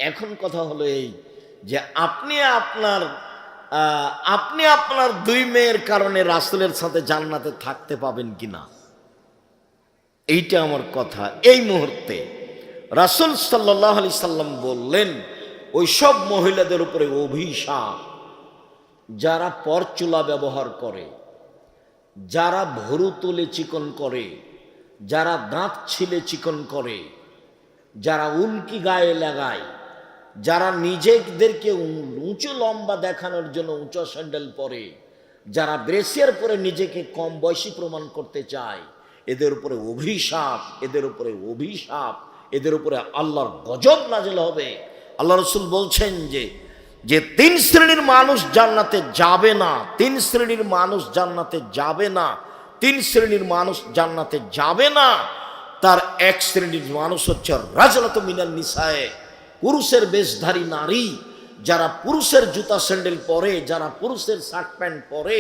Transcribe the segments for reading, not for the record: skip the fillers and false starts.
এখন কথা হলো এই যে আপনি আপনার দুই মেয়ের কারণে রাসূলের সাথে জান্নাতে থাকতে পাবেন কিনা, এইটা আমার কথা। এই মুহূর্তে রাসূল সাল্লাল্লাহু আলাইহি সাল্লাম বললেন, ওই সব মহিলাদের উপরে অভিশাপ যারা পরচুলা ব্যবহার করে, যারা ভরু তুলে চিকন করে, যারা দাঁত ছিলে চিকন করে, যারা উল্কি গায়ে লাগায়, যারা নিজেদেরকে উঁচু লম্বা দেখানোর জন্য উঁচু স্যান্ডেল পরে, যারা ব্রেসিয়ার পরে নিজেকে কম বয়সী প্রমাণ করতে চায়, এদের উপরে অভিশাপ, এদের উপরে অভিশাপ, এদের উপরে আল্লাহর গজব নাযিল হবে। আল্লাহ রাসূল বলছেন যে তিন শ্রেণীর মানুষ জান্নাতে যাবে না, তিন শ্রেণীর মানুষ জান্নাতে যাবে না, তিন শ্রেণীর মানুষ জান্নাতে যাবে না। তার এক শ্রেণীর মানুষ হচ্ছে রাজলাতু মিনান নিসায়ে, পুরুষের বেশধারী নারী, যারা পুরুষের জুতা স্যান্ডেল পরে, যারা পুরুষের শার্ট প্যান্ট পরে,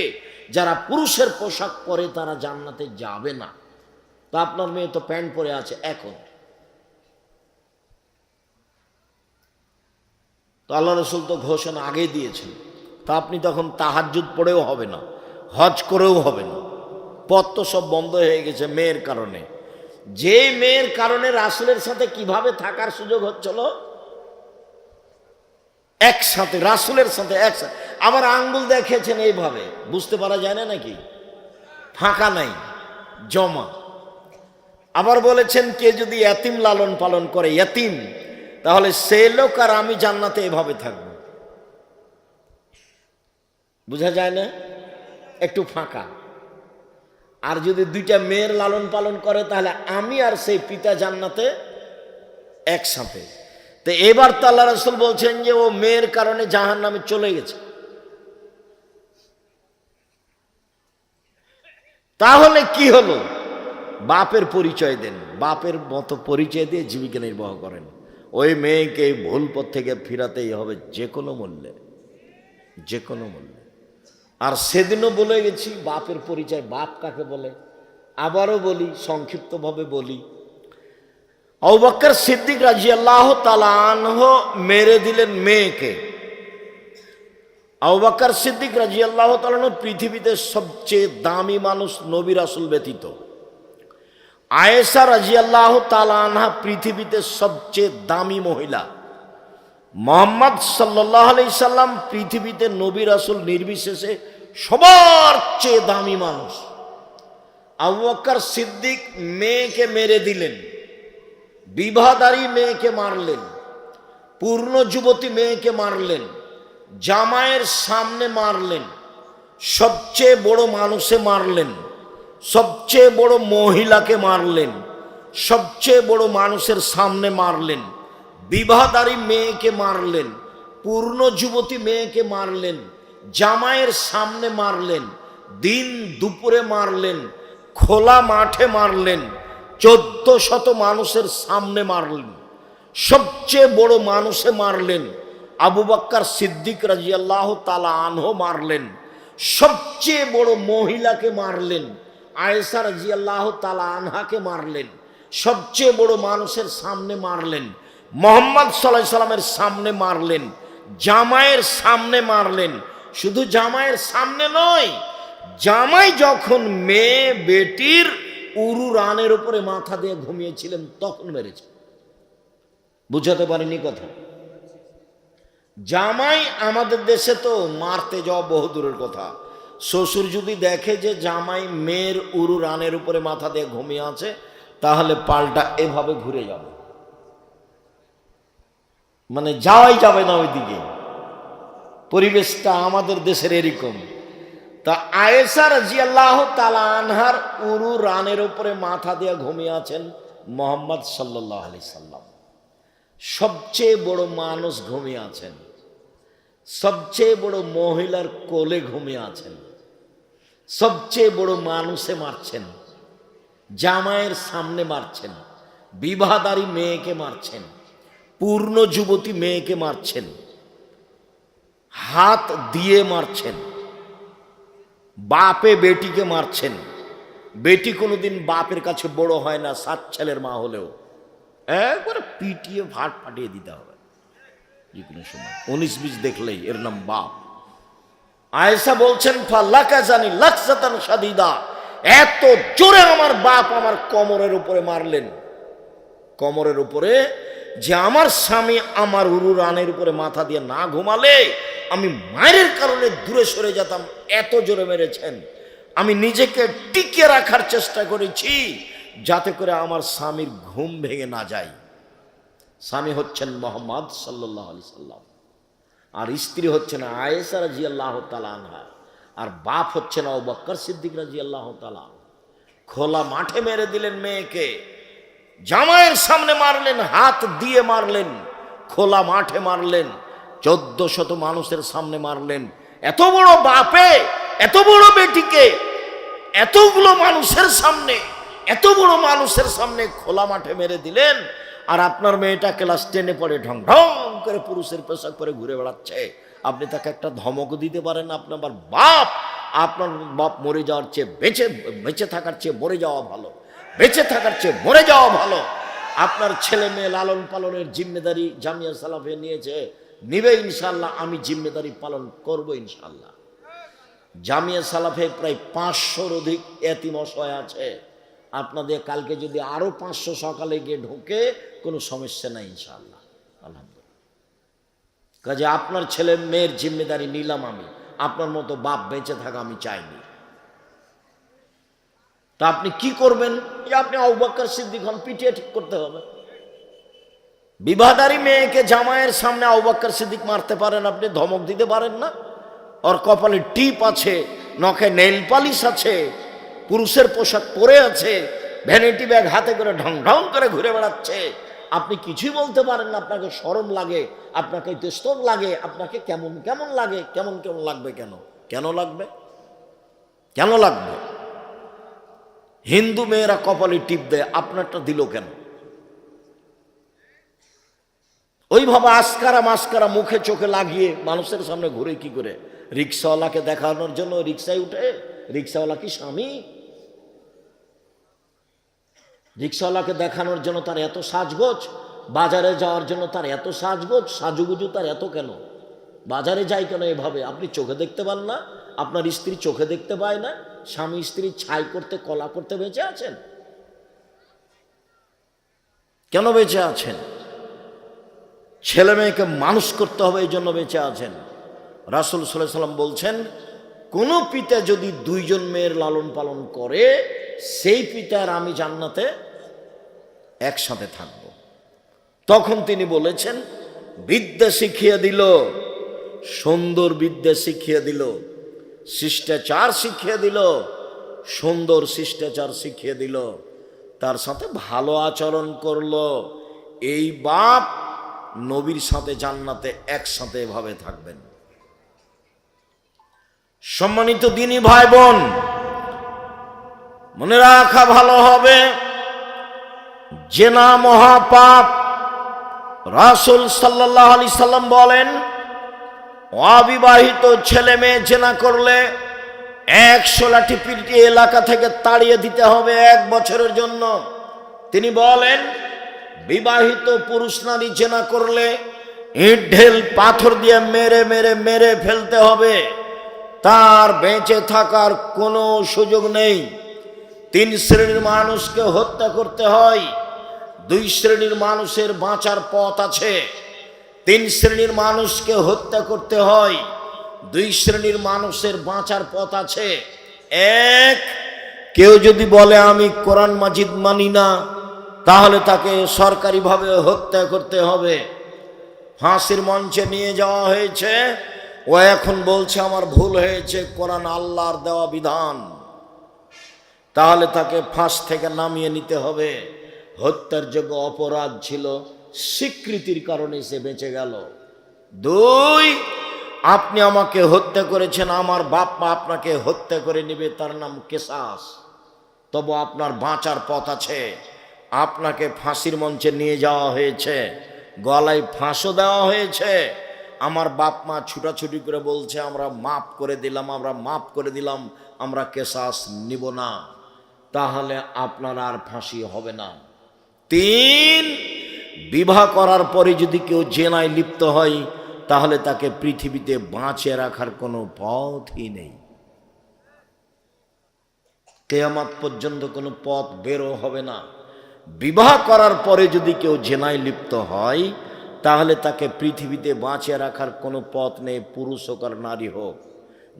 যারা পুরুষের পোশাক পরে, তারা জান্নাতে যাবে না। তা আপনার মেয়ে তো প্যান্ট পরে আছে এখন, তো আল্লাহ রাসূল তো ঘোষণা আগে দিয়েছেন, তা আপনি তখন তাহাজ্জুদ পড়েও হবে না, হজ করেও হবে না, পথ তো সব বন্ধ হয়ে গেছে মেয়ের কারণে। যে মেয়ের কারণে রাসূলের সাথে কিভাবে থাকার সুযোগ হচ্ছিল, একসাথে রাসূলের সাথে একসাথে। আবার আঙ্গুল দেখিয়েছেন এইভাবে, বুঝতে পারা যায় না নাকি, ফাঁকা নাই, জমা। আবার বলেছেন কে যদি ইয়াতিম লালন পালন করে, ইয়াতিম, তাহলে সে লোক আর আমি জান্নাতে এভাবে থাকব। বুঝা যায় না, একটু ফাঁকা। আর যদি দুইটা মেয়ের লালন পালন করে, তাহলে আমি আর সেই পিতা জান্নাতে একসাথে। তো এবার তো আল্লাহ রাসূল বলছেন যে ও মেয়ের কারণে জাহান্নামে চলে গেছে। তাহলে কি হলো? বাপের পরিচয় দেন, বাপের মতো পরিচয় দিয়ে জীবিকা নির্বাহ করেন। ওই মেয়েকে ভুল পথ থেকে ফিরাতেই হবে যে কোনো মূল্যে, যে কোনো মূল্যে। আর সেদিনও বলে গেছি বাপের পরিচয়, বাপ কাকে বলে। আবারও বলি, সংক্ষিপ্তভাবে বলি, আবু বকর সিদ্দিক রাদিয়াল্লাহু তাআলা আনহু মেরে দিলেন মেয়েকে। আবু বকর সিদ্দিক রাদিয়াল্লাহু তাআলা আনহু পৃথিবীতে সবচেয়ে দামি মানুষ নবী রাসূল ব্যতীত। আয়েশা রাদিয়াল্লাহু তাআলা আনহা পৃথিবীতে সবচেয়ে দামি মহিলা। মুহাম্মদ সাল্লাল্লাহু আলাইহি সাল্লাম পৃথিবীতে নবী রাসূল নির্বিশেষে সবার চেয়ে দামি মানুষ। আবু বকর সিদ্দিক মেয়েকে মেরে দিলেন, বিবাহদারী মেয়েকে মারলেন, পূর্ণ যুবতী মেয়েকে মারলেন, জামাইয়ের সামনে মারলেন, সবচেয়ে বড় মানুষে মারলেন, সবচেয়ে বড় মহিলাকে মারলেন, সবচেয়ে বড় মানুষের সামনে মারলেন, বিবাহদারী মেয়েকে মারলেন, পূর্ণ যুবতী মেয়েকে মারলেন, জামাইয়ের সামনে মারলেন, দিন দুপুরে মারলেন, খোলা মাঠে মারলেন, 1400 মানুষের সামনে মারলেন, সবচেয়ে বড় মানুষে মারলেন। আবু বকর সিদ্দিক রাদিয়াল্লাহু তাআলা আনহু মারলেন, সবচেয়ে বড় মহিলাকে মারলেন, আয়েশা রাদিয়াল্লাহু তাআলা আনহাকে মারলেন, সবচেয়ে বড় মানুষের সামনে মারলেন, মুহাম্মদ সাল্লাল্লাহু আলাইহি সাল্লামের সামনে মারলেন, জামাইয়ের সামনে মারলেন। শুধু জামাইয়ের সামনে নয়, জামাই যখন মেয়ে বেটির উরু রানের উপরে মাথা দিয়ে ঘুমিয়েছিলেন তখন মেরেছে। বুঝাতে পারিনি কথা? জামাই আমাদের দেশে তো মারতে যাওয়া বহু দূরের কথা। শ্বশুর যদি দেখে যে জামাই মেয়ের উরু রানের উপরে মাথা দিয়ে ঘুমিয়ে আছে, তাহলে পাল্টা এভাবে ঘুরে যাবে, মানে যাওয়াই যাবে না ওইদিকে। পরিবেশটা আমাদের দেশের এরকম। তা আয়েশা রাদিয়াল্লাহু তাআলা আনহার উরু রানের উপরে মাথা দিয়ে ঘুমিয়ে আছেন মুহাম্মদ সাল্লাল্লাহু আলাইহি সাল্লাম। সবচেয়ে বড় মানুষ ঘুমিয়ে আছেন, সবচেয়ে বড় মহিলার কোলে ঘুমিয়ে আছেন, সবচেয়ে বড় মানুষে মারছেন, জামাইয়ের সামনে মারছেন, বিবাহদারী মেয়েকে মারছেন, পূর্ণ যুবতী মেয়েকে মারছেন, হাত দিয়ে মারছেন, বাপে বেটিকে মারছেন। বেটি কোনোদিন বাপের কাছে বড় হয় না, 7 ছেলের মা হলেও একবারে পিটিয়ে ভাট ফাটিয়ে দিতে হবে। যে কোনো সময় 19-20 দেখলেই এর নাম বাপ। আয়েশা বলছেন ফাল্লাকা জানি লাকসাতান শাদীদা, এত জোরে আমার বাপ আমার কোমরের উপরে মারলেন, কোমরের উপরে, যে আমার স্বামী আমার উরু রানের উপরে মাথা দিয়ে না ঘুমালে আমি মায়ের কারণে দূরে সরে যেতাম, এত জোরে মেরেছেন। আমি নিজেকে টিকে রাখার চেষ্টা করেছি যাতে করে আমার স্বামীর ঘুম ভেঙে না যায়। স্বামী হচ্ছেন মুহাম্মদ সাল্লাল্লাহু আলাইহি সাল্লাম, আর স্ত্রী হচ্ছেন আয়েশা রাদিয়াল্লাহু তাআলা আনহা, আর বাপ হচ্ছেন আবু বকর সিদ্দিক রাদিয়াল্লাহু তাআলা। খোলা মাঠে মেরে দিলেন মেয়েকে, জামাইয়ের সামনে মারলেন, হাত দিয়ে মারলেন, খোলা মাঠে মারলেন, 1400 মানুষের সামনে মারলেন। এত বড় বাপে এত বড় বেটিকে এতগুলো মানুষের সামনে, এত বড় মানুষের সামনে খোলা মাঠে মেরে দিলেন, আর আপনার মেয়েটা ক্লাস 10-এ পড়ে ঢং ঢং করে পুরুষের পোশাক পরে ঘুরে বেড়াচ্ছে। আপনি তাকে একটা ধমক দিতে পারেন? আপনার বাপ, আপনার বাপ মরে যাওয়ার চেয়ে বেঁচে থাকার চেয়ে মরে যাওয়া ভালো, বেঁচে থাকার চেয়ে মরে যাওয়া ভালো। আপনার ছেলে মেয়ে লালন পালনের জিম্মেদারি জামিয়া সালাফে নিয়েছে, নিবে ইনশাল্লাহ, আমি জিম্মেদারি পালন করব ইনশাল্লাহ। জামিয়া সালাফে প্রায় 500-র অধিক এতিম অসহায় আছে। আপনাদের কালকে যদি আরো 500 সকালে গিয়ে ঢোকে কোনো সমস্যা নাই ইনশাআল্লাহ, আলহামদুলিল্লাহ। কাজে আপনার ছেলে মেয়ের জিম্মেদারি নিলাম আমি, আপনার মতো বাপ বেঁচে থাকা আমি চাইনি। তা আপনি কি করবেন? আপনি আবু বকর সিদ্দিক হন, পিটিয়ে ঠিক করতে হবে। বিবাহদারী মেয়েকে জামাইয়ের সামনে আবু বকর সিদ্দিক মারতে পারেন, আপনি ধমক দিতে পারেন না? ওর কপালে টিপ আছে, নখে নেইল পালিশ আছে, পুরুষের পোশাক পরে আছে, ভ্যানিটি ব্যাগ হাতে করে ঢং ঢং করে ঘুরে বেড়াচ্ছে, আপনি কিছুই বলতে পারেন না? আপনাকে শরম লাগে, আপনাকে তেস্তর লাগে, আপনাকে কেমন কেমন লাগে, কেমন কেমন লাগবে? কেন লাগবে? কেন লাগবে? হিন্দু মেয়েরা কপালে টিপ দেয়, আপনারটা দিল কেন? ওইভাবে আসকারা মাস্কারা মুখে চোখে লাগিয়ে মানুষের সামনে ঘুরে কি করে? রিক্সাওয়ালাকে দেখানোর জন্য রিক্সায় উঠে? রিক্সাওয়ালা কি স্বামী? রিক্সাওয়ালাকে দেখানোর জন্য তার এত সাজগোজ, বাজারে যাওয়ার জন্য তার এত সাজগোজ, সাজুগুজু তার এত কেন? বাজারে যায় কেন এভাবে? আপনি চোখে দেখতে পান না? আপনার স্ত্রী চোখে দেখতে পায় না? স্বামী স্ত্রী ছাই করতে কলা করতে বেঁচে আছেন? কেন বেঁচে আছেন? ছেলে মেয়েকে মানুষ করতে হবে, এই জন্য বেঁচে আছেন। রাসূল সাল্লাল্লাহু আলাইহি সাল্লাম বলছেন, কোন পিতা যদি 2 জন মেয়ের লালন পালন করে, সেই পিতার আমি জান্নাতে একসাথে থাকব। তখন তিনি বলেছেন, বিদ্যা শিখিয়ে দিল, সুন্দর বিদ্যা শিখিয়ে দিল, শিষ্টাচার শিখিয়ে দিল, সুন্দর শিষ্টাচার শিখিয়ে দিল, তার সাথে ভালো আচরণ করলো। এই বাপ নবীর সাথে জান্নাতে একসাথে এভাবে থাকবেন। সম্মানিত দিনী ভাই বোন, মনে রাখা ভালো হবে, জেনা মহাপাপ। রাসূল সাল্লাল্লাহু আলাইহি সাল্লাম বলেন, অবিবাহিত ছেলে মেয়ে জেনা করলে 100 লাঠি পিটিয়ে এলাকা থেকে তাড়িয়ে দিতে হবে 1 বছরের জন্য। তিনি বলেন, বিবাহিত পুরুষ নারী জেনা করলে ইট ঢেল পাথর দিয়ে মেরে মেরে মেরে ফেলতে হবে, তার বেঁচে থাকার কোনো সুযোগ নেই। 3 শ্রেণীর মানুষকে হত্যা করতে হয়, 2 শ্রেণীর মানুষের বাঁচার পথ আছে। 3 শ্রেণীর মানুষকে হত্যা করতে হয়, 2 শ্রেণীর মানুষের বাঁচার পথ আছে। 1, কেউ যদি বলে আমি কোরআন মাজিদ মানি না, তাহলে তাকে সরকারিভাবে হত্যা করতে হবে। ফাঁসির মঞ্চে নিয়ে যাওয়া হয়েছে, ও এখন বলছে আমার ভুল হয়েছে, কোরআন আল্লাহর দেওয়া বিধান, তাহলে তাকে ফাঁস থেকে নামিয়ে নিতে হবে। হত্যার যোগ্য অপরাধ ছিল, স্বীকৃতির কারণে সে বেঁচে গেল। 2, আপনি আমাকে হত্যা করেছেন, আমার বাপ মা আপনাকে হত্যা করে নেবে, তার নাম কিসাস। তবে আপনার বাঁচার পথ আছে। আপনাকে ফাঁসির মঞ্চে নিয়ে যাওয়া হয়েছে, গলায় ফাঁসও দেওয়া হয়েছে, আমার বাপ মা ছুটাছুটি করে বলছে আমরা মাফ করে দিলাম, আমরা মাফ করে দিলাম, আমরা কিসাস নিব না, তাহলে আপনার আর ফাঁসি হবে না। 3, বিবাহ করার পরে যদি কেউ জেনায় লিপ্ত হয় তাহলে তাকে পৃথিবীতে বাঁচিয়ে রাখার কোনো পথই নেই। কিয়ামত পর্যন্ত কোনো পথ বেরো হবে না। বিবাহ করার পরে যদি কেউ জেনায় লিপ্ত হয় তাহলে তাকে পৃথিবীতে বাঁচিয়ে রাখার কোনো পথ নেই, পুরুষ হোক আর নারী হোক।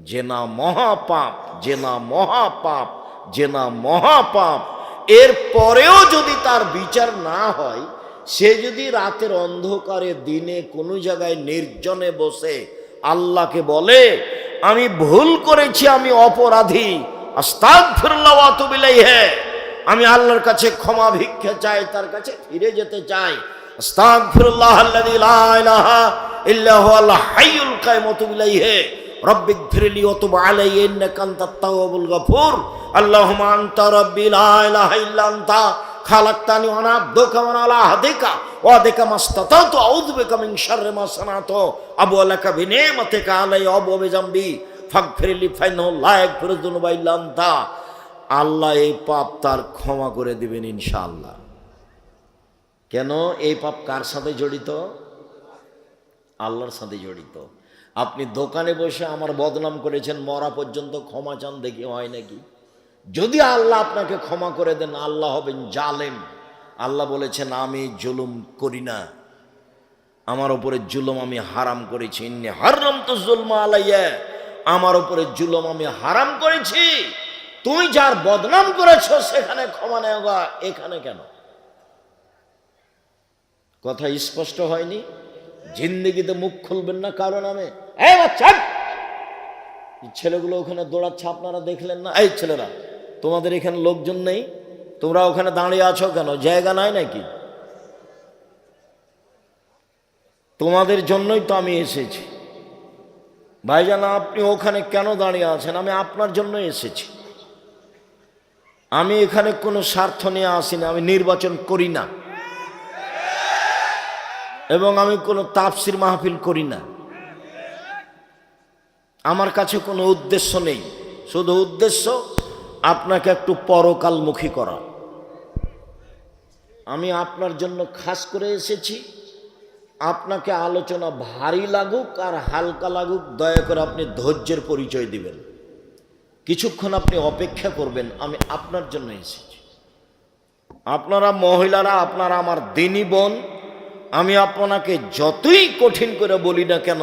জেনা মহাপাপ, জেনা মহাপাপ, জেনা মহাপাপ। এর পরেও যদি তার বিচার না হয়, সে যদি রাতের অন্ধকারে দিনে কোনো জায়গায় নির্জনে বসে আল্লাহকে বলে আমি ভুল করেছি, আমি অপরাধী, আস্তাগফিরুল্লাহ ওয়া আতুবু ইলাইহি, আমি আল্লাহর কাছে ক্ষমা ভিক্ষা চাই, তার কাছে ফিরে যেতে চাই, আস্তাগফিরুল্লাহ আল্লাযী লা ইলাহা ইল্লা হুয়াল হাইয়ুল কাইয়ুম ওয়া আতুবু ইলাইহি, রব্বিগফিরলি ওয়া তুব আলাইয়া ইন্নাকা আনতাত তাওয়াবুল গফুর, আল্লাহুম্মা আনতা রাব্বি লা ইলাহা ইল্লা আনতা খালাকতানি ওয়া আনা আবদুকা ওয়া আলা আহদিকা ওয়া আদিকা মাসতাতাতু আউযু বিকা মিন শাররি মা সানাতু আবু লাকা বিনিমাতিকা আলাইয়া ওয়া বিযামবি ফাগফিরলি ফাইন্নাহু লা ইয়াগফিরুয যুনুবা ইল্লা আনতা। আল্লাহ এই পাপ তার ক্ষমা করে দিবেন ইনশাআল্লাহ। কেন? এই পাপ কার সাথে জড়িত? আল্লাহর সাথে জড়িত। আপনি দোকানে বসে আমার বদনাম করেছেন, মরা পর্যন্ত ক্ষমা চান, দেখি হয় নাকি? যদি আল্লাহ আপনাকে ক্ষমা করে দেন, আল্লাহ হবেন জালেম। আল্লাহ বলেছেন আমি জুলুম করি না, আমার উপরে জুলুম আমি হারাম করেছি, ইন্নী হারামতু যুলমা আলাইয়া, আমার উপরে জুলুম আমি হারাম করেছি। তুমি যার বদনাম করেছো সেখানে ক্ষমা নেওয়া, এখানে কেন? কথা স্পষ্ট হয়নি? জিন্দেগিতে মুখ খুলবেন না কারো নামে। এই বাচ্চা, ছেলেগুলো ওখানে দৌড়াচ্ছে, আপনারা দেখলেন না? এই ছেলেরা, তোমাদের এখানে লোকজন নেই, তোমরা ওখানে দাঁড়িয়ে আছো কেন? জায়গা নাই নাকি? তোমাদের জন্যই তো আমি এসেছি। ভাইজান, আপনি ওখানে কেন দাঁড়িয়ে আছেন? আমি আপনার জন্য এসেছি। আমি এখানে কোনো স্বার্থ নিয়ে আসিনি, আমি নির্বাচন করি না এবং আমি কোনো তাফসির মাহফিল করি না। আমার কাছে কোনো উদ্দেশ্য নেই, শুধু উদ্দেশ্য আপনাকে একটু পরকালমুখী করা। আমি আপনার জন্য খাস করে এসেছি। আপনাকে আলোচনা ভারী লাগুক আর হালকা লাগুক, দয়া করে আপনি ধৈর্যের পরিচয় দিবেন, কিছুক্ষণ আপনি অপেক্ষা করবেন। আমি আপনার জন্য এসেছি। আপনারা মহিলারা, আপনারা আমার দিনী বোন, আমি আপনাকে যতই কঠিন করে বলি না কেন,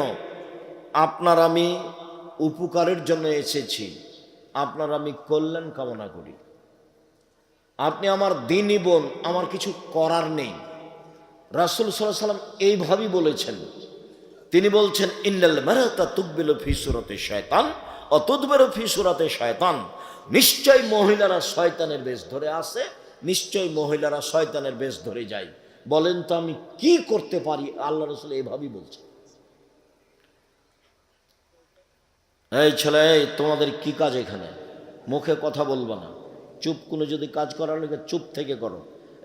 আপনার আমি উপকারের জন্য এসেছি, আপনার আমি কল্যাণ কামনা করি। আপনি আমার দিনী বোন, আমার কিছু করার নেই। রাসূল সাল্লাল্লাহু আলাইহি ওয়াসাল্লাম এইভাবেই বলেছেন। তিনি বলছেন ইন্নাল মারাতা তুকবিলু ফি সূরাতি শায়তান ওয়া তুদবিরু ফি সূরাতি শায়তান, নিশ্চয় মহিলারা শয়তানের বেশ ধরে আসে, নিশ্চয় মহিলারা শয়তানের বেশ ধরে যায়। বলেন তো আমি কি করতে পারি? আল্লাহ রাসূল এইভাবেই বলছেন। এই ছেলে, তোমাদের কি কাজ এখানে? মুখে কথা বলবো না, চুপ। কোনো যদি কাজ করার লাগে চুপ থেকে করো।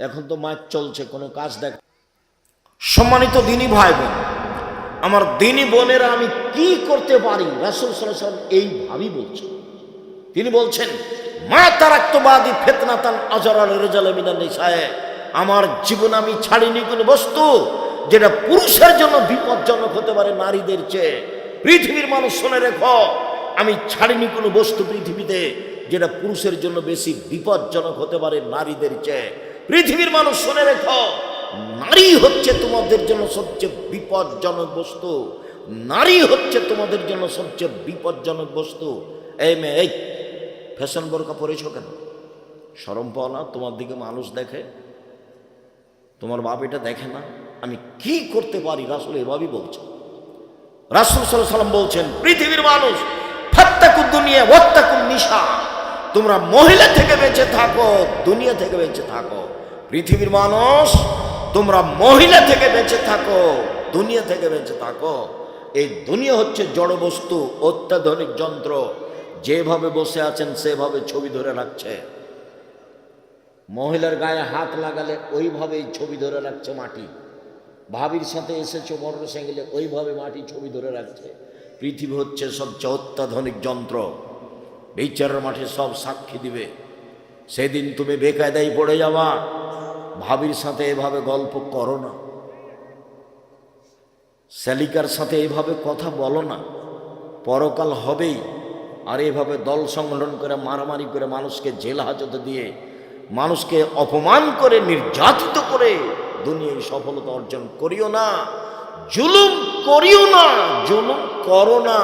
এখন তো মাইক চলছে, কোনো কাজ দেখ। সম্মানিত দিনী ভাই বোন, আমার দিনী বোনেরা, আমি কি করতে পারি? রাসূল সাল্লাল্লাহু আলাইহি ওয়াসাল্লাম এইভাবেই বলছেন। তিনি বলছেন মা তারাকতু বাদি ফিতনাতান আযরাল রিজাল মিনান নিসায়ে, আমার জীবনে আমি ছাড়িনি কোনো বস্তু যেটা পুরুষের জন্য বিপজ্জনক হতে পারে নারীদের চেয়ে। পৃথিবীর মানুষ শুনে রেখো, আমি ছাড়িনি কোনো বস্তু পৃথিবীতে যেটা পুরুষের জন্য বেশি বিপজ্জনক হতে পারে নারীদের চেয়ে। পৃথিবীর মানুষ শুনে রেখো, নারী হচ্ছে তোমাদের জন্য সবচেয়ে বিপজ্জনক বস্তু। নারী হচ্ছে তোমাদের জন্য সবচেয়ে বিপজ্জনক বস্তু। এই মেয়ে, এই ফ্যাশন বোরকা পরেছো কেন? শরম পাও না? তোমার দিকে মানুষ দেখে, তোমার বাপ এটা দেখে না? আমি কি করতে পারি? রাসূল এভাবেই বলছেন। রাসূল সাল্লাল্লাহু আলাইহি ওয়াসাল্লাম বলছেন পৃথিবীর মানুষ ফাত্তাকুদ দুনিয়া ওয়াত্তাকুন নিসা, তোমরা মহিলা থেকে বেঁচে থাকো, দুনিয়া থেকে বেঁচে থাকো। পৃথিবীর মানুষ, তোমরা মহিলা থেকে বেঁচে থাকো, দুনিয়া থেকে বেঁচে থাকো। এই দুনিয়া হচ্ছে জড় বস্তু, অত্যাধুনিক যন্ত্র। যেভাবে বসে আছেন সেভাবে ছবি ধরে রাখছে। মহিলার গায়ে হাত লাগালে ওইভাবেই ছবি ধরে রাখছে মাটি। ভাবির সাথে এসেছো মোটরসাইকেলে, ওইভাবে মাটি ছবি ধরে রাখছে। পৃথিবী হচ্ছে সবচেয়ে অত্যাধুনিক যন্ত্র। বিচারের মাঠে সব সাক্ষী দিবে। সেদিন তুমি বেকায়দায় পড়ে যাবা। ভাবির সাথে এভাবে গল্প করো না, শ্যালিকার সাথে এভাবে কথা বলো না, পরকাল হবেই। আর এভাবে দল সংগঠন করে মারামারি করে মানুষকে জেল হাজতে দিয়ে মানুষকে অপমান করে নির্যাতিত করে দুনিয়ায় সফলতা অর্জন করিও না, জুলুম করিও না, জুলুম করো না,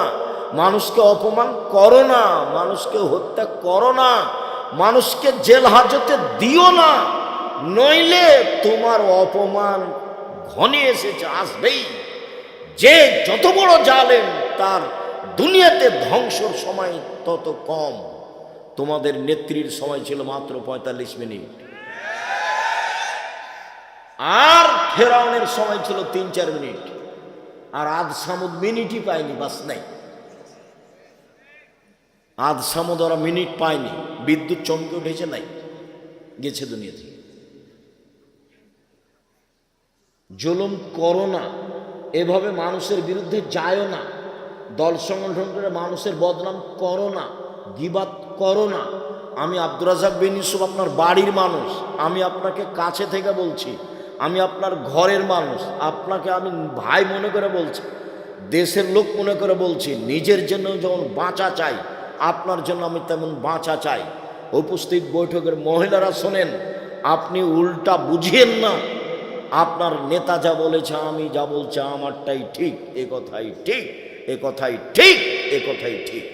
মানুষকে অপমান করো না, মানুষকে হত্যা করো না, মানুষকে জেল হাজতে দিও না, নইলে তোমার অপমান ঘনিয়ে এসেছে, আসবেই। যে যত বড় জালেম তার দুনিয়াতে ধ্বংসর সময় তত কম। তোমাদের নেত্রীর সময় ছিল মাত্র ৪৫ মিনিট, আর ফেরাউনের সময় ছিল ৩-৪ মিনিট, আর আদ সামুদ মিনিটই পায়নি, বাস নাই। আদ সামুদ ওরা মিনিট পায়নি, বিদ্যুৎ চমকে উঠেছে, নাই, গেছে দুনিয়া থেকে। জুলুম করো না, এভাবে মানুষের বিরুদ্ধে যায়ও না, দল সংগঠন করে মানুষের বদনাম করো না, গীবাত করো না। আমি আব্দুর রাজ্জাক বিন ইউসুফ আপনার বাড়ির মানুষ, আমি আপনাকে কাছে থেকে বলছি, আমি আপনার ঘরের মানুষ, আপনাকে আমি ভাই মনে করে বলছি, দেশের লোক মনে করে বলছি। নিজের জন্য যেমন বাঁচা চাই, আপনার জন্য আমি তেমন বাঁচা চাই। উপস্থিত বৈঠকের মহিলারা শোনেন, আপনি উল্টা বুঝিয়েন না। আপনার নেতা যা বলেছে, আমি যা বলছি আমারটাই ঠিক, এ কথাই ঠিক, এ কথাই ঠিক, এ কথাই ঠিক।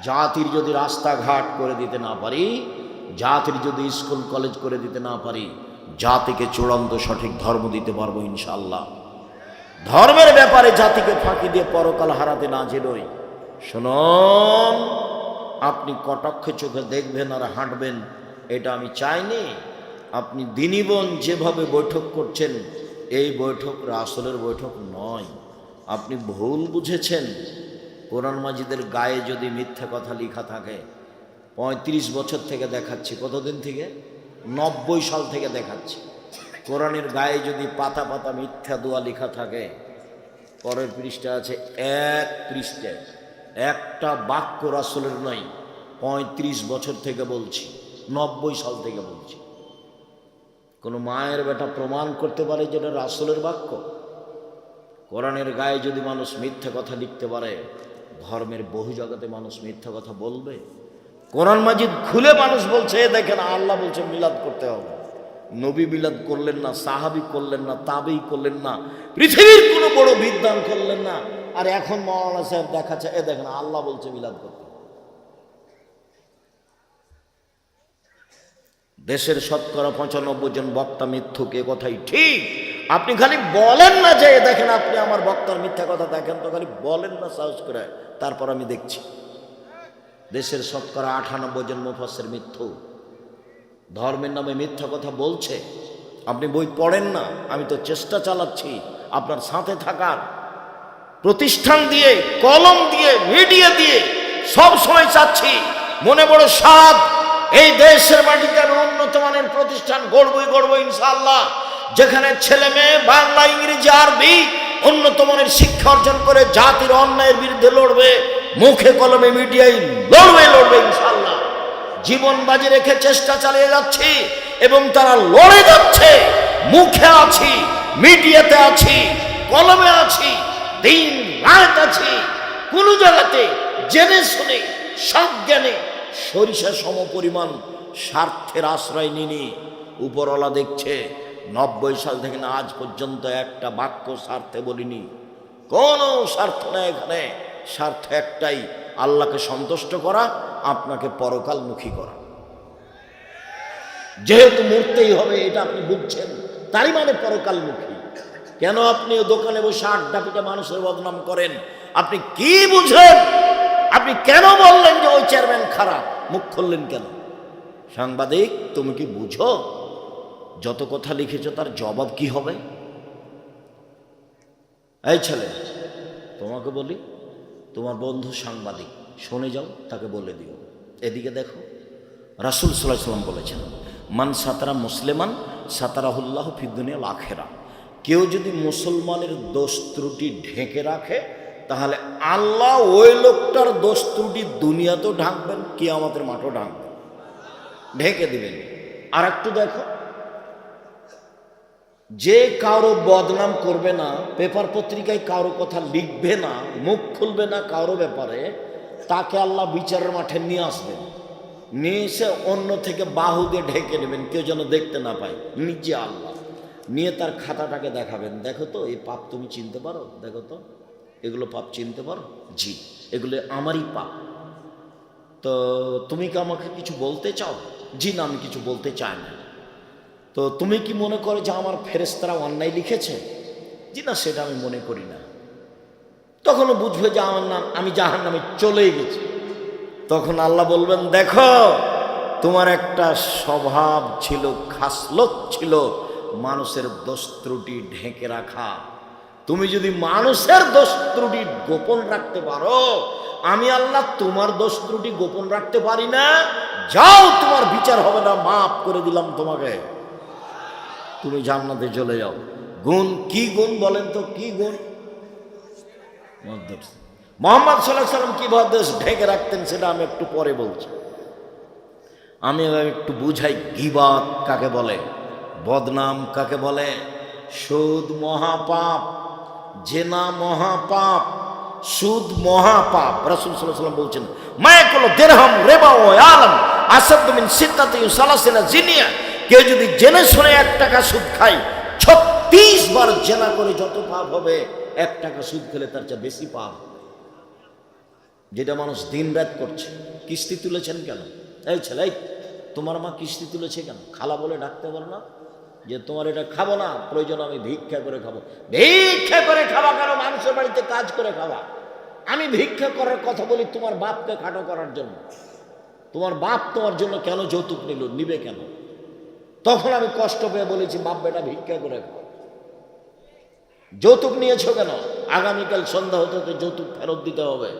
জাতির যদি রাস্তাঘাট করে দিতে না পারি, জাতির যদি স্কুল কলেজ করে দিতে না পারি, জাতিকে চূড়ান্ত সঠিক ধর্ম দিতে পারবো ইনশাআল্লাহ। ধর্মের ব্যাপারে জাতিকে ফাঁকি দিয়ে পরকাল হারাতে না যেলই। শুনুন, আপনি কটাক্ষে চোখে দেখবেন আর হাঁটবেন, এটা আমি চাইনি। আপনি দিনীবন যেভাবে বৈঠক করছেন, এই বৈঠক রাসূলের বৈঠক নয়, আপনি ভুল বুঝেছেন। কোরআন মাজিদের গায়ে যদি মিথ্যা কথা লেখা থাকে, ৩৫ বছর থেকে দেখাচ্ছি, কতদিন থেকে? ৯০ সাল থেকে দেখাচ্ছি। কোরআনের গায়ে যদি পাতা পাতা মিথ্যা দোয়া লেখা থাকে, পরের পৃষ্ঠা আছে, এক পৃষ্ঠায় একটা বাক্য রাসূলের নয়। ৩৫ বছর থেকে বলছি, ৯০ সাল থেকে বলছি। কোনো মায়ের বেটা প্রমাণ করতে পারে যেটা রাসূলের বাক্য? কোরআনের গায়ে যদি মানুষ মিথ্যা কথা লিখতে পারে, ধর্মের বহু জগতে মানুষ মিথ্যা কথা বলবে? কোরআন মাজিদ খুলে মানুষ বলছে, দেখেন আল্লাহ বলছে মিলাদ করতে হবে। নবী মিলাদ করলেন না, সাহাবী করলেন না, তাবেঈ করলেন না, পৃথিবীর কোনো বড় বিদ্বান করলেন না। আর এখন মাওলানা সাহেব দেখাচ্ছে, এ দেখেন আল্লাহ বলছে মিলাদ করতে। দেশের শতকরা ৯৫ জন বক্তা মিথ্যুক, এ কথাই ঠিক। আপনি খালি বলেন না যে দেখেন আপনি আমার বক্তার মিথ্যা কথা দেখেন, তো খালি বলেন না সাহস করে, তারপর আমি দেখছি। দেশের শতকরা ৯৮ জন মুফাসসির মিথ্যু, ধর্মের নামে মিথ্যা কথা বলছে। আপনি বই পড়েন না, আমি তো চেষ্টা চালাচ্ছি আপনার সাথে থাকার, প্রতিষ্ঠান দিয়ে, কলম দিয়ে, মিডিয়া দিয়ে সব সময় চাচ্ছি, মনে বড় সাধ, এই দেশের মাটিতে আমি উন্নত মানের প্রতিষ্ঠান গড়বই ইনশাআল্লাহ, যেখানে ছেলে মেয়ে বাংলা, ইংরেজি, আরবি উন্নত মানের শিক্ষা অর্জন করে জাতির অন্যায়ের বিরুদ্ধে লড়বে, মুখে কলমে মিডিয়ায় লড়বে ইনশাআল্লাহ। জীবন বাজি রেখে চেষ্টা চালিয়ে যাচ্ছি এবং তারা লড়ে যাচ্ছে। মুখে আছি, মিডিয়াতে আছি, কলমে আছি, দিন রাত আছি, কোন জায়গাতে জেনে শুনে সজ্ঞানে সরিষা সম পরিমাণ স্বার্থের আশ্রয় নিনি। উপরওয়ালা দেখছে ৯০ সাল থেকে না আজ পর্যন্ত একটা বাক্য স্বার্থে বলিনি। কোনো স্বার্থ নেই এখানে, স্বার্থ একটাই, আল্লাহকে সন্তুষ্ট করা, আপনাকে পরকালমুখী করা। যেহেতু মরতেই হবে এটা আপনি বুঝছেন, তারই মানে পরকালমুখী। কেন আপনি দোকানে বসে আড্ডা পিটে মানুষের বদনাম করেন? আপনি কি বুঝেন? আপনি কেন বললেন যে ওই চেয়ারম্যান খারাপ? মুখ খুললেন কেন? সাংবাদিক, তুমি কি বুঝো যত কথা লিখেছ তার জবাব কি হবে? এই ছেলে, তোমাকে বলি, তোমার বন্ধু সাংবাদিক, শুনে যাও, তাকে বলে দিও, এদিকে দেখো, রাসূল সাল্লাল্লাহু আলাইহি ওয়াসাল্লাম বলেছেন, মান সাতারা মুসলিমান সাতারাহুল্লাহু ফিদ দুনিয়া ওয়াল আখিরা। কেউ যদি মুসলমানের দোষ ত্রুটি ঢেকে রাখে, তাহলে আল্লাহ ওই লোকটার দোষ ত্রুটি দুনিয়াতেও ঢাকবেন, কিয়ামতের মাঠও ঢাকবেন, ঢেকে দিবেন। আর একটু দেখো, যে কারো বদনাম করবে না, পেপার পত্রিকায় কারো কথা লিখবে না, মুখ খুলবে না কারো ব্যাপারে, তাকে আল্লাহ বিচারের মাঠে নিয়ে আসবেন। নিয়ে এসে অন্য থেকে বাহু দিয়ে ঢেকে নেবেন, কেউ যেন দেখতে না পায়, নিজে আল্লাহ নিয়ে তার খাতাটাকে দেখাবেন। দেখো তো এই পাপ তুমি চিনতে পারো, দেখো তো এগুলো পাপ চিনতে পারো, জি এগুলো আমারই পাপ। তো তুমি কি আমাকে কিছু বলতে চাও? জি না, আমি কিছু বলতে চাই না। তো তুমি কি মনে করো যে আমার ফেরেশতারা অন্যায় লিখেছে? জি না, সেটা আমি মনে করি না। তখনও বুঝবে যে আমার নাম, আমি জাহান্নামে চলেই গেছি। তখন আল্লাহ বলবেন, দেখো তোমার একটা স্বভাব ছিল, খাসলত ছিল মানুষের দোষ ত্রুটি ঢেকে রাখা। তুমি যদি মানুষের দোষ ত্রুটি গোপন রাখতে পারো, আমি আল্লাহ তোমার দোষ ত্রুটি গোপন রাখতে পারি না। যাও, তোমার বিচার হবে না, মাফ করে দিলাম তোমাকে, তুমি জান্নাতে চলে যাও। গুণ কি গুণ বলেন তো, কি গুণ? মুহাম্মদ সাল্লাল্লাহু আলাইহি ওয়াসাল্লাম কিভাবে ঢেকে রাখতেন সেটা আমি একটু পরে বলছি। আমি একটু বুঝাই গীবাত কাকে বলে, বদনাম কাকে বলে। সুদ মহাপাপ, জেনা মহাপাপ, সুদ মহাপাপ। রাসূল সাল্লাল্লাহু আলাইহি ওয়াসাল্লাম বলছেন, মায়াকুল দিরহাম রিবা ও আলম আসাদ মিন সিত্তাতি সালাসিনা জিনিয়া। কেউ যদি জেনে শুনে 1 টাকা সুদ খায়, 36 বার জেনা করে যত পাপ হবে, 1 টাকা সুদ খেলে তার চেয়ে বেশি পাপ। যেটা মানুষ দিন রাত করছে। কিস্তি তুলেছেন কেন? এই ছেলে, তোমার মা কিস্তি তুলেছে কেন? খালা বলে ডাকতে পারো না যে তোমার এটা খাবো না, প্রয়োজন আমি ভিক্ষা করে খাবো। ভিক্ষা করে খাওয়া কেন? মানুষের বাড়িতে কাজ করে খাওয়া। আমি ভিক্ষা করার কথা বলি তোমার বাপকে খাটো করার জন্য। তোমার বাপ তোমার জন্য কেন যৌতুক নিবে কেন? তখন আমি কষ্ট পেয়ে বলেছি, বাপ বেটা ভিক্ষা করে খাও। যৌতুক নিয়েছো কেন? আগামীকাল সন্ধ্যা হতে হতে যৌতুক ফেরত দিতে হবে।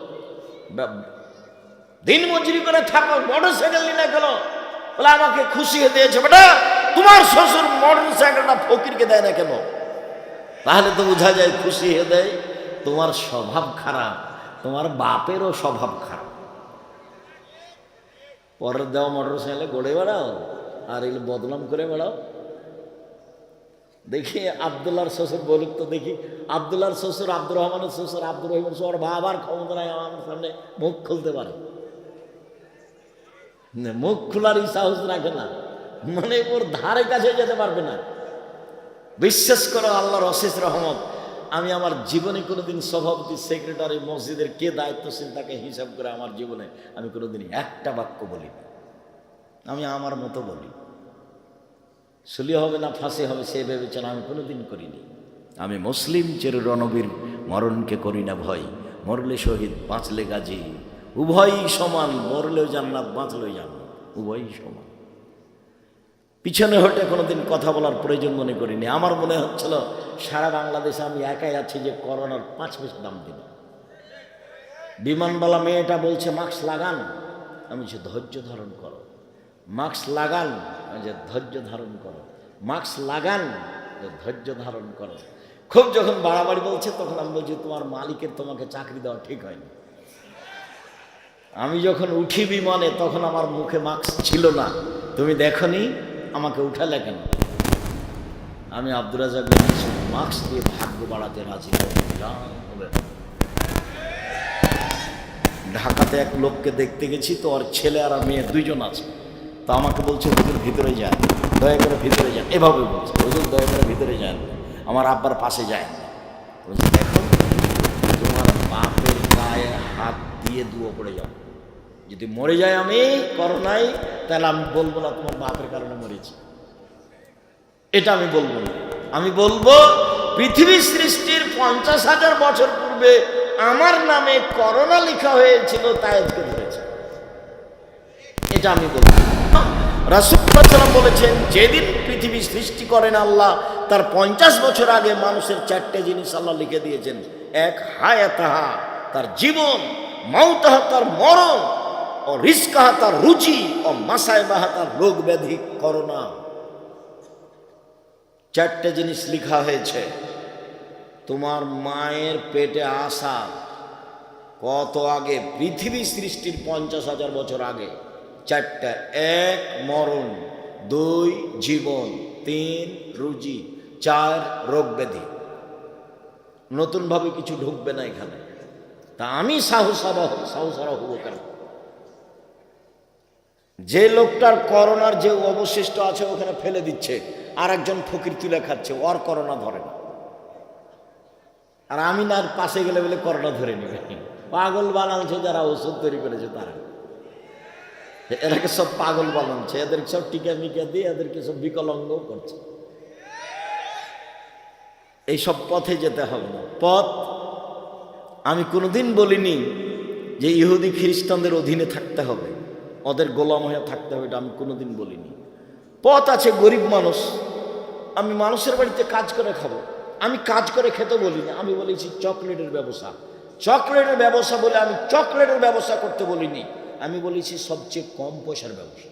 দিন মজুরি করে থাকো, মোটরসাইকেল নিয়ে কেন? বলে আমাকে খুশি হয়ে দিয়েছে। বেটা, তোমার শ্বশুর মোটরসাইকেলটা ফকিরকে দেয় না কেন? তাহলে তো বোঝা যায় খুশি হয়ে দেয়। তোমার স্বভাব খারাপ, তোমার বাপেরও স্বভাব খারাপ। পরের দেওয়া মোটরসাইকেলে গড়ে বেড়াও আর এগুলো বদনাম করে বেড়াও। দেখি আবদুল্লাহর শ্বশুর বলুক তো দেখি, আবদুল্লাহর শ্বশুর, আব্দুর রহমানের শ্বশুর, আব্দুর রহিমের শ্বশুর, বাবার ক্ষমতা নাই আমার সামনে মুখ খুলতে পারে, মুখ খোলার সাহস রাখে না, মানে ওর ধারে কাছে যেতে পারবে না। বিশ্বাস করো, আল্লাহর অশেষ রহমত, আমি আমার জীবনে কোনোদিন সভাপতি, সেক্রেটারি, মসজিদের কে দায়িত্বশীল তাকে হিসাব করে আমার জীবনে আমি কোনোদিন একটা বাক্য বলি। আমি আমার মতো বলি। সুলি হবে না ফাঁসি হবে সে ভেবেছেন, আমি কোনোদিন করিনি। আমি মুসলিম চির রণবীর, মরণকে করি না ভয়। মরলে শহীদ, বাঁচলে গাজী, উভয়ই সমান। মরলেও জান্নাত, বাঁচলেও জান্নাত, উভয়ই সমান। পিছনে হটে কোনোদিন কথা বলার প্রয়োজন মনে করিনি। আমার মনে হচ্ছিল সারা বাংলাদেশে আমি একাই আছি যে করোনার 5 পয়সা দাম দিন। বিমানবালা মেয়েটা বলছে মাস্ক লাগান, আমি যে ধৈর্য ধারণ করো। মাস্ক লাগান, যে ধৈর্য ধারণ করো। মাস্ক লাগান, যে ধৈর্য ধারণ করো। খুব যখন বাড়াবাড়ি বলছে তখন আমি বলছি, তোমার মালিকের তোমাকে চাকরি দেওয়া ঠিক হয়নি। আমি যখন উঠি বিমানে তখন আমার মুখে মাস্ক ছিল না, তুমি দেখনি, আমাকে উঠালে কেন? আমি আব্দুর রাজ্জাক মাস্ক দিয়ে ভাগ্য বাড়াতে রাজি হবে। ঢাকাতে এক লোককে দেখতে গেছি, তো ওর ছেলে আর মেয়ে 2 জন আছে। তো আমাকে বলছে, হুজুর ভিতরে যান, দয়া করে ভিতরে যান। এভাবে বলছে, হুজুর দয়া করে ভিতরে যান, আমার আব্বার পাশে যায় না। বলছে, দেখো তোমার বাপের গায়ে হাত দিয়ে দুয়ো পড়ে যাও। যদি মরে যায় আমি করোনায়, তাহলে আমি বলবো না তোমার বাপের কারণে মরেছি, এটা আমি বলবো না। আমি বলবো পৃথিবী সৃষ্টির 50,000 বছর পূর্বে আমার নামে করোনা লেখা হয়েছিল, তাই আজকে ধরেছে, এটা আমি বলবো। রাসূল সাল্লাল্লাহু আলাইহি বলেছেন, যেদিন পৃথিবী সৃষ্টি করেন আল্লাহ, তার 50 বছর আগে মানুষের 4টে জিনিস আল্লাহ লিখে দিয়েছেন। 1 হায়াতাহা, তার জীবন, মাউতাহা, তার মরণ, ও রিজকাহা, তার রুচি, ও মাসাইবাহা, তার রোগ ব্যাধি, করোনা। 4টে জিনিস লেখা হয়েছে। তোমার মায়ের পেটে আসা কত আগে? পৃথিবী সৃষ্টির 50,000 বছর আগে। 4টা, 1 মরণ, 2 জীবন, 3 রুজি, 4 রোগ ব্যাধি। নতুনভাবে কিছু ঢুকবে না এখানে। তা আমি সাহসারা হব কেন? যে লোকটার করোনার যে অবশিষ্ট আছে ওখানে ফেলে দিচ্ছে, আর একজন ফকির তুলে খাচ্ছে, ওর করোনা ধরে না। আর আমি না পাশে গেলে বলে করোনা ধরে নিবে। পাগল বানাচ্ছে যারা ওষুধ তৈরি করেছে তারা, এরাকে সব পাগল বানাচ্ছে, এদেরকে সব টিকা মিকা দিয়ে এদেরকে সব বিকলাঙ্গ করছে। এইসব পথে যেতে হবে না। পথ আমি কোনোদিন বলিনি যে ইহুদি খ্রিস্টানদের অধীনে থাকতে হবে, ওদের গোলাম হয়ে থাকতে হবে, এটা আমি কোনোদিন বলিনি। পথ আছে, গরিব মানুষ, আমি মানুষের বাড়িতে কাজ করে খাবো, আমি কাজ করে খেতে বলিনি। আমি বলেছি চকলেটের ব্যবসা, চকলেটের ব্যবসা বলে আমি চকলেটের ব্যবসা করতে বলিনি, আমি বলেছি সবচেয়ে কম পয়সার ব্যবসা।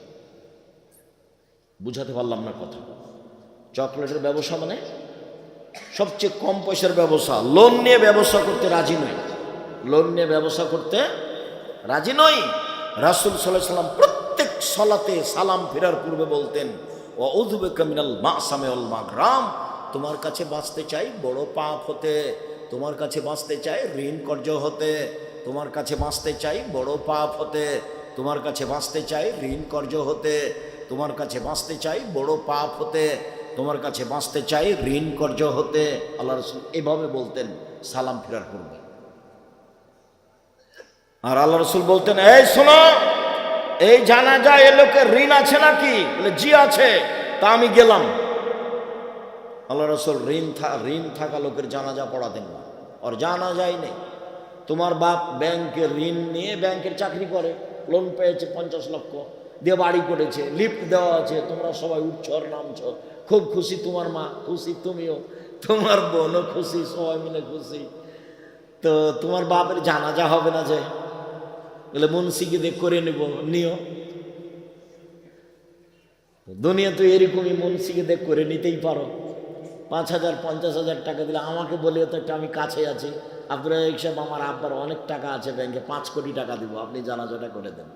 বুঝাতে পারলাম না কথা? চকলেটের ব্যবসা মানে সবচেয়ে কম পয়সার ব্যবসা। লোন নিয়ে ব্যবসা করতে রাজি নই, লোন নিয়ে ব্যবসা করতে রাজি নই। রাসূল সাল্লাল্লাহু আলাইহি ওয়াসাল্লাম প্রত্যেক সালাতে সালাম ফেরার পূর্বে বলতেন, ওয়াউযু বিকা মিনাল মাসামি ওয়াল মাগরাম, তোমার কাছে বাঁচতে চাই বড় পাপ হতে, তোমার কাছে বাঁচতে চাই ঋণ কর্য হতে, তোমার কাছে বাঁচতে চাই বড় পাপ হতে, তোমার কাছে বাঁচতে চাই ঋণ কর্য হতে, তোমার কাছে বাঁচতে চাই বড় পাপ হতে, তোমার কাছে বাঁচতে চাই ঋণ কর্য হতে। আল্লাহ রাসূল এভাবে বলতেন সালাম ফেরার পূর্বে। আর আল্লাহ রাসূল বলতেন, এই শোনো, এই জানাজা এ লোকের ঋণ আছে নাকি? বলে জি আছে। তা আমি গেলাম। আল্লাহ রাসূল ঋণ থাকা লোকের জানাজা পড়াতেন না, আর জানাজাই নেই। তোমার বাপ ব্যাংকের ঋণ নিয়ে ব্যাংকের চাকরি করে, লোন পেয়েছে 50 লক্ষ দিয়ে বাড়ি করেছে, লিফট দেওয়া আছে, তোমরা সবাই উঠছ আর নামছ, খুব খুশি, তোমার মা খুশি, তুমিও, তোমার বোনও খুশি, সবাই মিলে খুশি। তো তোমার বাপের জানাজা হবে না যে? বলে মুন্সিকে দিয়ে করে নিও। দুনিয়া তো এরকমই, মুন্সিকে দিয়ে করে নিতেই পারো। 5,000 50,000 টাকা দিলে আমাকে বলিও তো একটা, আমি কাছে আছি, আব্দুর রাজ্জাক সাহেব আমার আব্বার অনেক টাকা আছে ব্যাংকে, 5 কোটি টাকা দিব, আপনি জানাজাটা করে দেন।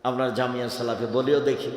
আপনার জামিয়া সালাফে বলিও দেখি।